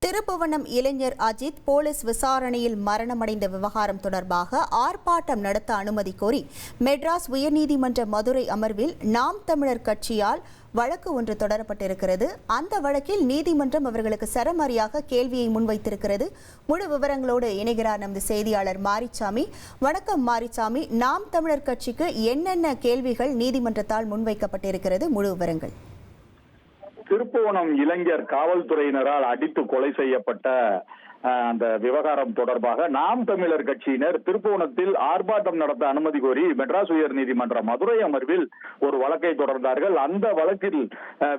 திருப்புவனம் இளைஞர் அஜித் போலீஸ் விசாரணையில் மரணமடைந்த விவகாரம் தொடர்பாக ஆர்ப்பாட்டம் நடத்த அனுமதி கோரி மெட்ராஸ் உயர்நீதிமன்ற மதுரை அமர்வில் நாம் தமிழர் கட்சியால் வழக்கு ஒன்று தொடரப்பட்டிருக்கிறது. அந்த வழக்கில் நீதிமன்றம் அவர்களுக்கு சரமாரியாக கேள்வியை முன்வைத்திருக்கிறது. முழு விவரங்களோடு இணைகிறார் நமது செய்தியாளர் மாரிச்சாமி. வணக்கம் மாரிச்சாமி, நாம் தமிழர் கட்சிக்கு என்னென்ன கேள்விகள் நீதிமன்றத்தால் முன்வைக்கப்பட்டிருக்கிறது? முழு விவரங்கள். திருப்புவனம் இளைஞர் காவல்துறையினரால் அடித்து கொலை செய்யப்பட்ட அந்த விவகாரம் தொடர்பாக நாம் தமிழர் கட்சியினர் திருப்புவனத்தில் ஆர்ப்பாட்டம் நடத்த அனுமதி கோரி மெட்ராஸ் உயர் நீதிமன்ற மதுரை அமர்வில் ஒரு வழக்கை தொடர்ந்தார்கள். அந்த வழக்கில்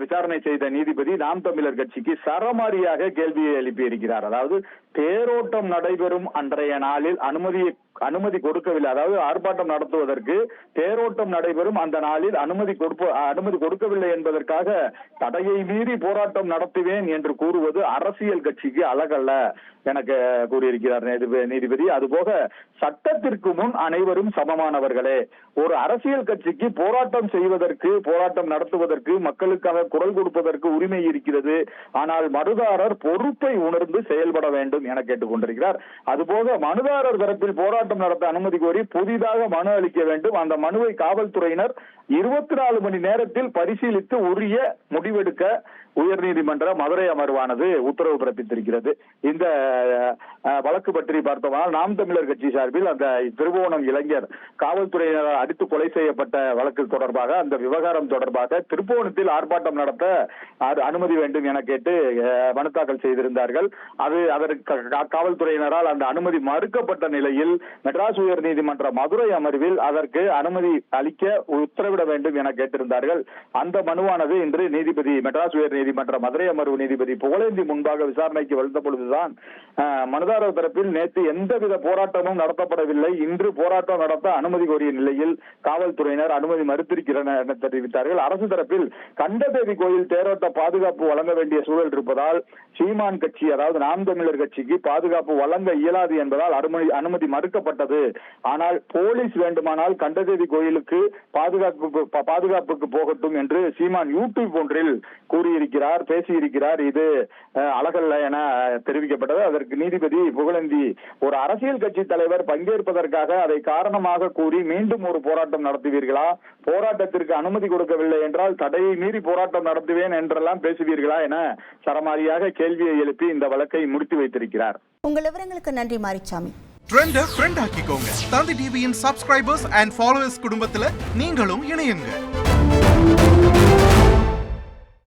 விசாரணை செய்த நீதிபதி நாம் தமிழர் கட்சிக்கு சரமாரியாக கேள்வியை எழுப்பியிருக்கிறார். அதாவது தேரோட்டம் நடைபெறும் அன்றைய நாளில் அனுமதி கொடுக்கவில்லை. அதாவது ஆர்ப்பாட்டம் நடத்துவதற்கு தேரோட்டம் நடைபெறும் அந்த நாளில் அனுமதி கொடுக்கவில்லை என்பதற்காக தடையை மீறி போராட்டம் நடத்துவேன் என்று கூறுவது அரசியல் கட்சிக்கு அழகல்ல எனக்கு கூறியிருக்கிறார் நீதிபதி. அதுபோக சட்டத்திற்கு முன் அனைவரும் சமமானவர்களே. ஒரு அரசியல் கட்சிக்கு போராட்டம் நடத்துவதற்கு, மக்களுக்காக குரல் கொடுப்பதற்கு உரிமை இருக்கிறது. ஆனால் மனுதாரர் பொறுப்பை உணர்ந்து செயல்பட வேண்டும் என கேட்டுக்கொண்டிருக்கிறார். அதுபோக மனுதாரர் தரப்பில் போராட்டம் நடத்த அனுமதி கோரி புதிதாக மனு அளிக்க வேண்டும். அந்த மனுவை காவல்துறையினர் 24 மணி நேரத்தில் பரிசீலித்து உரிய முடிவெடுக்க உயர்நீதிமன்ற மதுரை அமர்வானது உத்தரவு பிறப்பித்திருக்கிறது. இந்த வழக்கு பற்றி பார்த்தோம்னால் நாம் தமிழர் கட்சி சார்பில் அந்த திருப்புவனம் இளைஞர் காவல்துறையினரால் அடித்து கொலை செய்யப்பட்ட வழக்கு தொடர்பாக, அந்த விவகாரம் தொடர்பாக திருப்புவனத்தில் ஆர்ப்பாட்டம் நடத்த அனுமதி வேண்டும் என கேட்டு மனு தாக்கல் செய்திருந்தார்கள். அதற்கு காவல்துறையினரால் அந்த அனுமதி மறுக்கப்பட்ட நிலையில் மெட்ராஸ் உயர் நீதிமன்ற மதுரை அமர்வில் அதற்கு அனுமதி அளிக்க உத்தரவிட வேண்டும் என கேட்டிருந்தார்கள். அந்த மனுவானது இன்று மெட்ராஸ் உயர் நீதிமன்ற மதுரை அமர்வு நீதிபதி புகழேந்தி முன்பாக விசாரணைக்கு வந்த பொழுதுதான் மனுதாரர் தரப்பில் நேற்று எந்தவித போராட்டமும் நடத்தப்படவில்லை, இன்று போராட்டம் நடத்த அனுமதி கோரிய நிலையில் காவல்துறையினர் அனுமதி மறுத்திருக்கிறனர் என தெரிவித்தார்கள். அரசு தரப்பில் கண்டதேவி கோயில் தேரோட்ட பாதுகாப்பு வழங்க வேண்டிய சூழல் இருப்பதால் சீமான் கட்சி, அதாவது நாம் தமிழர் கட்சிக்கு பாதுகாப்பு வழங்க இயலாது என்பதால் அனுமதி மறுக்கப்பட்டது. ஆனால் போலீஸ் வேண்டுமானால் கண்டதேவி கோயிலுக்கு பாதுகாப்புக்கு போகட்டும் என்று சீமான் யூடியூப் ஒன்றில் கூறியிருக்கிறார், பேசியிருக்கிறார். இது அழகல்ல என தெரிவிக்கப்பட்டது. அதற்கு நீதிபதி புகழேந்தி, ஒரு அரசியல் கட்சி தலைவர் பங்கேற்பதற்காக அதை காரணமாக கூறி மீண்டும் ஒரு போராட்டம் நடத்துவீர்களா? போராட்டத்திற்கு அனுமதி கொடுக்கவில்லை என்றால் தடையை மீறி போராட்டம் நடத்துவேன் என்றெல்லாம் பேசுவீர்களா என சரமாரியாக கேள்வியை எழுப்பி இந்த வழக்கை முடித்து வைத்திருக்கிறார். உங்கள் விவரங்களுக்கு நன்றி மாரிச்சாமி. ட்ரெண்ட ஃப்ரெண்ட் ஆக்கிக்கோங்க. தந்தி டிவியின் சப்ஸ்கிரைபர்ஸ் அண்ட் ஃபாலோவர்ஸ் குடும்பத்துல நீங்களும் இணையுங்க.